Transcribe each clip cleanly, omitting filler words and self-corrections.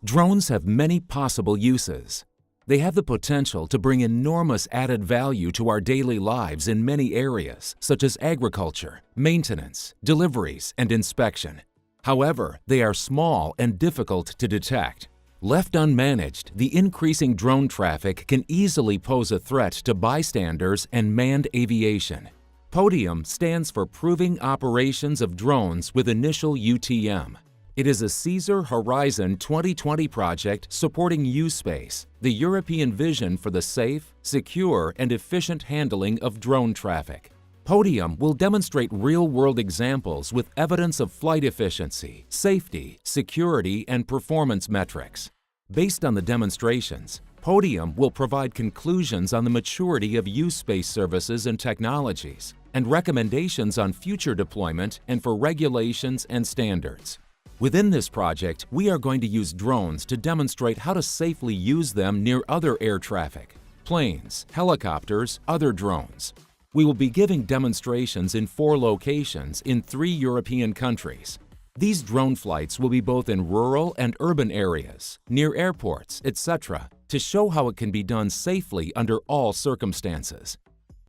Drones have many possible uses. They have the potential to bring enormous added value to our daily lives in many areas, such as agriculture, maintenance, deliveries, and inspection. However, they are small and difficult to detect. Left unmanaged, the increasing drone traffic can easily pose a threat to bystanders and manned aviation. PODIUM stands for Proving Operations of Drones with Initial UTM. It is a Caesar Horizon 2020 project supporting U-Space, the European vision for the safe, secure, and efficient handling of drone traffic. PODIUM will demonstrate real-world examples with evidence of flight efficiency, safety, security, and performance metrics. Based on the demonstrations, PODIUM will provide conclusions on the maturity of U-Space services and technologies, and recommendations on future deployment and for regulations and standards. Within this project, we are going to use drones to demonstrate how to safely use them near other air traffic, planes, helicopters, other drones. We will be giving demonstrations in 4 locations in 3 European countries. These drone flights will be both in rural and urban areas, near airports, etc., to show how it can be done safely under all circumstances.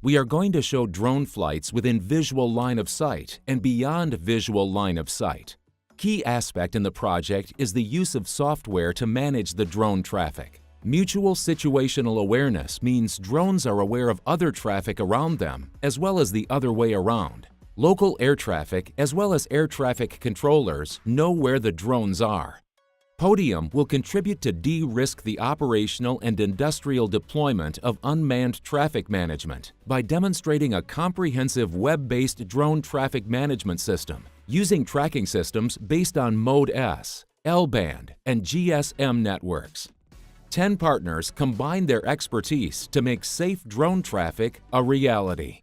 We are going to show drone flights within visual line of sight and beyond visual line of sight. Key aspect in the project is the use of software to manage the drone traffic. Mutual situational awareness means drones are aware of other traffic around them as well as the other way around. Local air traffic as well as air traffic controllers know where the drones are. PODIUM will contribute to de-risk the operational and industrial deployment of unmanned traffic management by demonstrating a comprehensive web-based drone traffic management system using tracking systems based on Mode S, L-band, and GSM networks. 10 partners combine their expertise to make safe drone traffic a reality.